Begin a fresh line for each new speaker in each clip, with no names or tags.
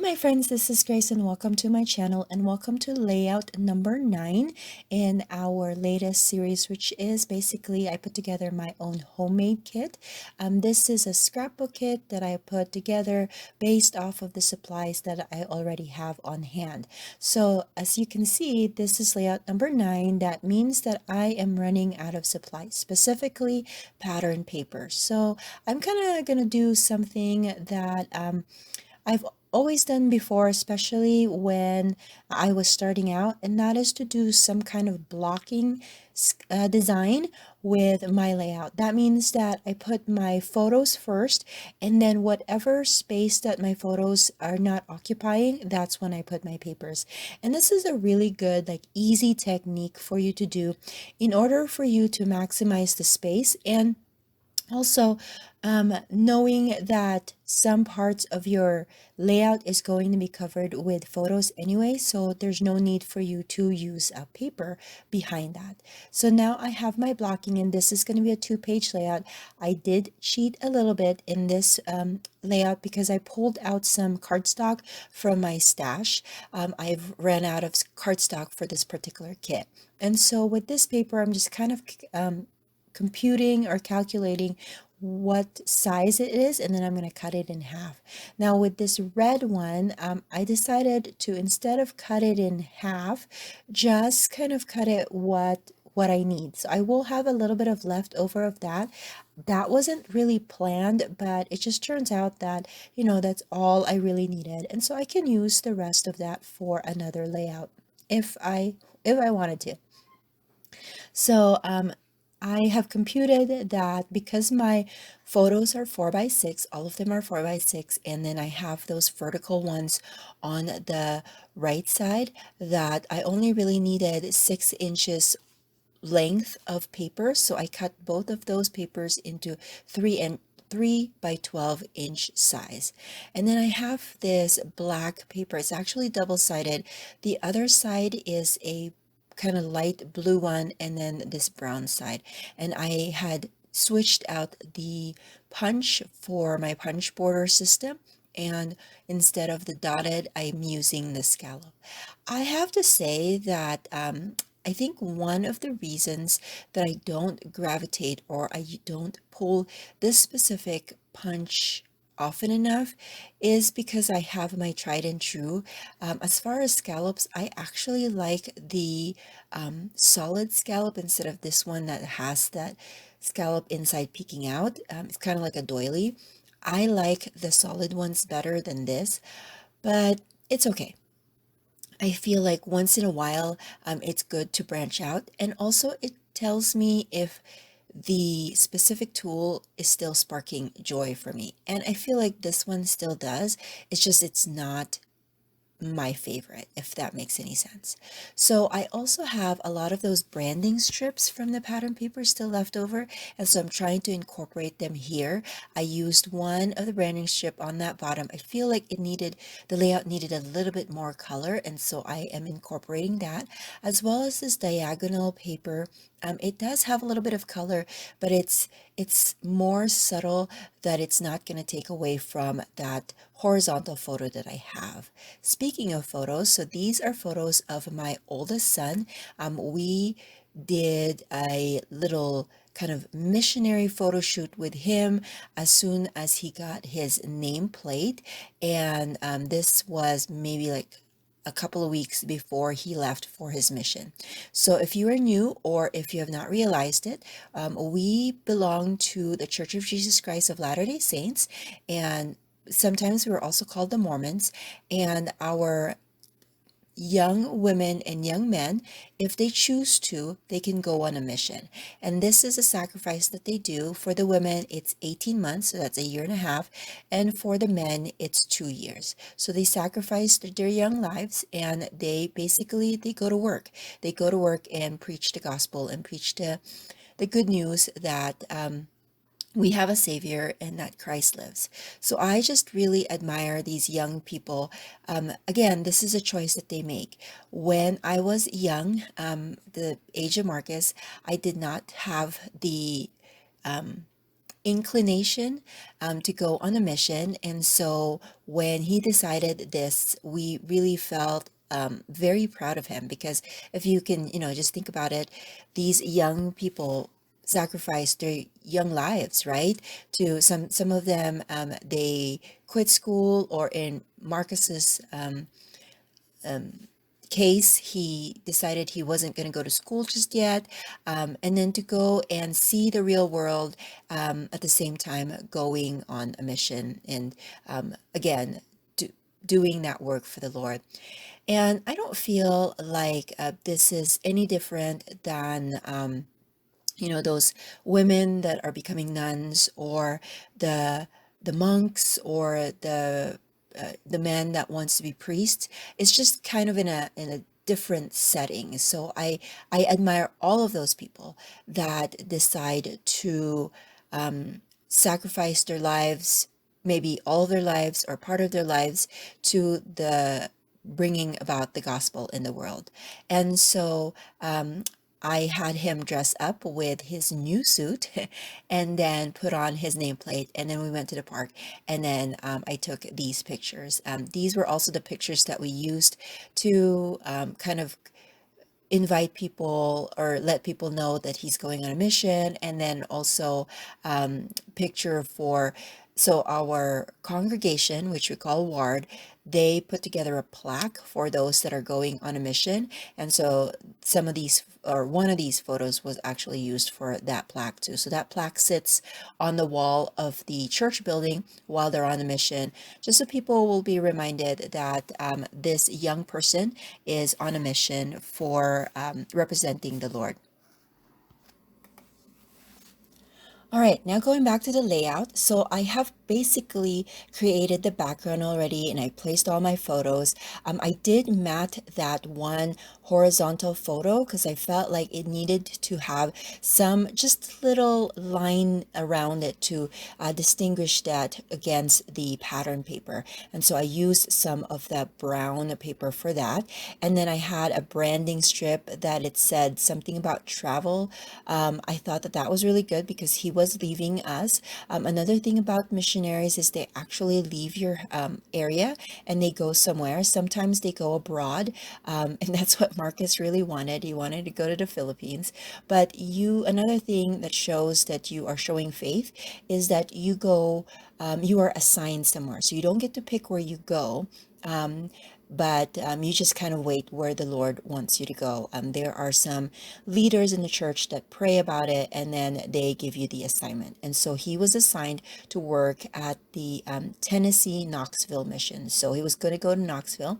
my friends, this is Grace and welcome to my channel and welcome to layout number 9 in our latest series, which is basically I put together my own homemade kit. This is a scrapbook kit that I put together based off of the supplies that I already have on hand. So as you can see, this is layout number 9. That means that I am running out of supplies, specifically pattern paper. So I'm kind of going to do something that I've always done before, especially when I was starting out, and that is to do some kind of blocking design with my layout. That means that I put my photos first, and then whatever space that my photos are not occupying, that's when I put my papers. And this is a really good, like easy technique for you to do in order for you to maximize the space and also, knowing that some parts of your layout is going to be covered with photos anyway, so there's no need for you to use a paper behind that. So now I have my blocking, and this is going to be a 2-page layout. I did cheat a little bit in this layout because I pulled out some cardstock from my stash. I've ran out of cardstock for this particular kit. And so with this paper, I'm just kind of computing or calculating what size it is, and then I'm going to cut it in half. Now with this red one, I decided to, instead of cut it in half, just kind of cut it what I need. So I will have a little bit of leftover of that. That wasn't really planned, but it just turns out that, that's all I really needed. And so I can use the rest of that for another layout if I wanted to. So I have computed that because my photos are 4x6, all of them are 4x6, and then I have those vertical ones on the right side, that I only really needed 6 inches length of paper. So I cut both of those papers into 3 by 12 inch size. And then I have this black paper. It's actually double-sided. The other side is a kind of light blue one, and then this brown side. And I had switched out the punch for my punch border system, and instead of the dotted, I'm using the scallop. I have to say that I think one of the reasons that I don't gravitate or I don't pull this specific punch often enough is because I have my tried and true. As far as scallops, I actually like the solid scallop instead of this one that has that scallop inside peeking out. It's kind of like a doily. I like the solid ones better than this, but it's okay. I feel like once in a while, it's good to branch out. And also it tells me if the specific tool is still sparking joy for me. And I feel like this one still does. It's just, it's not my favorite, if that makes any sense. So I also have a lot of those branding strips from the pattern paper still left over, and so I'm trying to incorporate them here. I used one of the branding strip on that bottom. I feel like the layout needed a little bit more color, and so I am incorporating that, as well as this diagonal paper. It does have a little bit of color, but it's more subtle, that it's not going to take away from that horizontal photo that I have. Speaking of photos, so these are photos of my oldest son. We did a little kind of missionary photo shoot with him as soon as he got his nameplate, and this was maybe like a couple of weeks before he left for his mission. So if you are new or if you have not realized it, we belong to the Church of Jesus Christ of Latter-day Saints, and sometimes we're also called the Mormons, and our young women and young men, if they choose to, they can go on a mission. And this is a sacrifice that they do. For the women, it's 18 months, so that's a year and a half. And for the men, it's 2 years. So they sacrifice their young lives, and they go to work. They go to work and preach the gospel and preach the good news that we have a savior and that Christ lives. So I just really admire these young people. Again, this is a choice that they make. When I was young, the age of Marcus, I did not have the inclination to go on a mission. And so when he decided this, we really felt very proud of him, because if you can, just think about it, these young people sacrificed their young lives, right? To some of them, they quit school, or in Marcus's case, he decided he wasn't going to go to school just yet, and then to go and see the real world, at the same time going on a mission, and again, doing that work for the Lord. And I don't feel like this is any different than those women that are becoming nuns, or the monks, or the man that wants to be priest. It's just kind of in a different setting. So I admire all of those people that decide to sacrifice their lives, maybe all of their lives or part of their lives, to the bringing about the gospel in the world. And so I had him dress up with his new suit and then put on his nameplate. And then we went to the park. And then I took these pictures. These were also the pictures that we used to kind of invite people or let people know that he's going on a mission. And then also picture for, so our congregation, which we call ward, they put together a plaque for those that are going on a mission. And so some of these, or one of these photos, was actually used for that plaque too. So that plaque sits on the wall of the church building while they're on a mission, just so people will be reminded that this young person is on a mission for representing the Lord. All right, now going back to the layout. So I have basically created the background already, and I placed all my photos. I did mat that one horizontal photo because I felt like it needed to have some just little line around it to distinguish that against the pattern paper. And so I used some of that brown paper for that. And then I had a branding strip that it said something about travel. I thought that that was really good because he was leaving us. Another thing about missionaries is they actually leave your area and they go somewhere. Sometimes they go abroad, and that's what Marcus really wanted. He wanted to go to the Philippines. But another thing that shows that you are showing faith is that you are assigned somewhere. So you don't get to pick where you go. But you just kind of wait where the Lord wants you to go. There are some leaders in the church that pray about it, and then they give you the assignment. And so he was assigned to work at the Tennessee Knoxville mission. So he was going to go to Knoxville.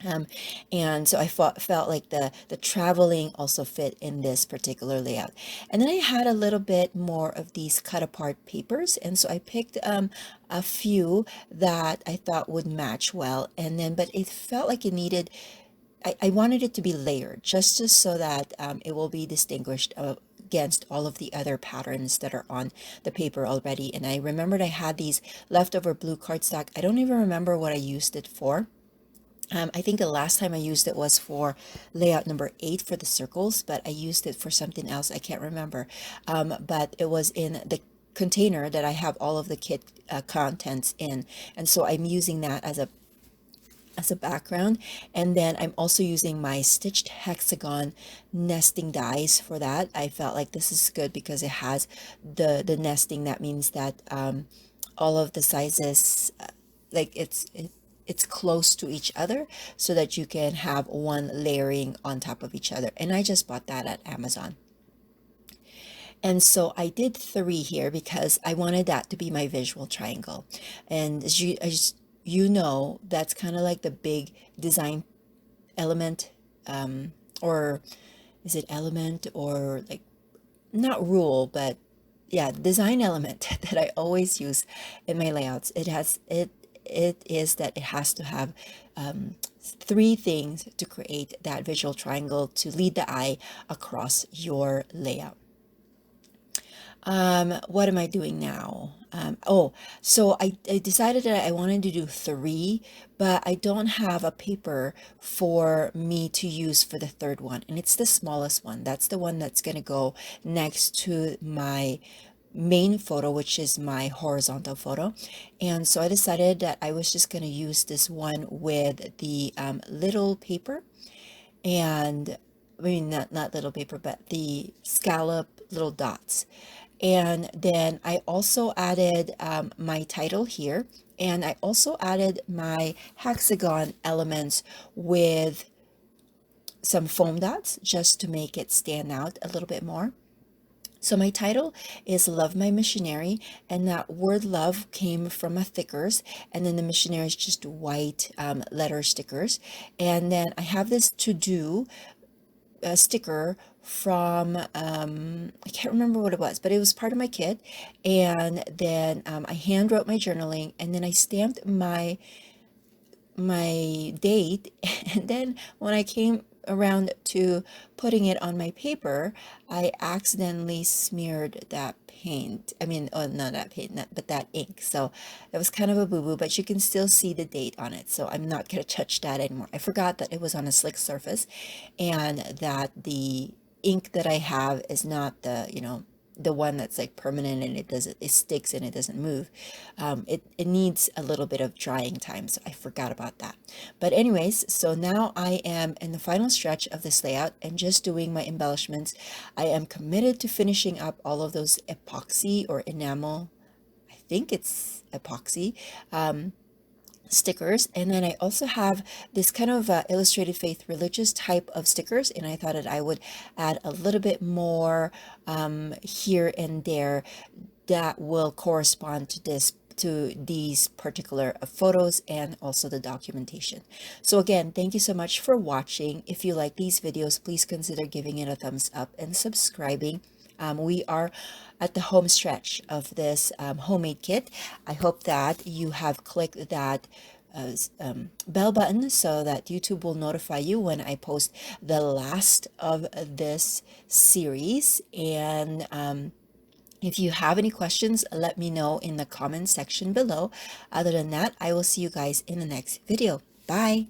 Um, and so I felt like the traveling also fit in this particular layout. And then I had a little bit more of these cut apart papers. And so I picked a few that I thought would match well. And then, but it felt like it needed, I wanted it to be layered just so that it will be distinguished against all of the other patterns that are on the paper already. And I remembered I had these leftover blue cardstock. I don't even remember what I used it for. I think the last time I used it was for layout number 8 for the circles, but I used it for something else. I can't remember. But it was in the container that I have all of the kit contents in. And so I'm using that as a background. And then I'm also using my stitched hexagon nesting dies for that. I felt like this is good because it has the nesting. That means that all of the sizes, like it's close to each other so that you can have one layering on top of each other. And I just bought that at Amazon. And so I did 3 here because I wanted that to be my visual triangle. And as you know, that's kind of like the big design element, or is it element, or like, not rule, but yeah, design element that I always use in my layouts. It is that it has to have 3 things to create that visual triangle to lead the eye across your layout. What am I doing now? So I decided that I wanted to do 3, but I don't have a paper for me to use for the third one. And it's the smallest one. That's the one that's going to go next to my main photo, which is my horizontal photo. And so I decided that I was just going to use this one with the little paper, and I mean, not little paper, but the scallop little dots. And then I also added my title here, and I also added my hexagon elements with some foam dots just to make it stand out a little bit more. So my title is Love My Missionary, and that word love came from a thickers, and then the missionary is just white letter stickers. And then I have this to do sticker from I can't remember what it was, but it was part of my kit. And then I hand wrote my journaling, and then I stamped my date. And then when I came around to putting it on my paper, I accidentally smeared that paint. I mean, oh, not that paint, but that ink. So it was kind of a boo-boo, but you can still see the date on it. So I'm not going to touch that anymore. I forgot that it was on a slick surface, and that the ink that I have is not the, the one that's like permanent, and it sticks and it doesn't move. It needs a little bit of drying time, so I forgot about that. But anyways, so now I am in the final stretch of this layout and just doing my embellishments. I am committed to finishing up all of those epoxy or enamel, I think it's epoxy, stickers. And then I also have this kind of illustrated faith religious type of stickers, and I thought that I would add a little bit more here and there that will correspond to these particular photos and also the documentation. So again, thank you so much for watching. If you like these videos, please consider giving it a thumbs up and subscribing. We are at the home stretch of this homemade kit. I hope that you have clicked that bell button so that YouTube will notify you when I post the last of this series. And if you have any questions, let me know in the comment section below. Other than that, I will see you guys in the next video. Bye.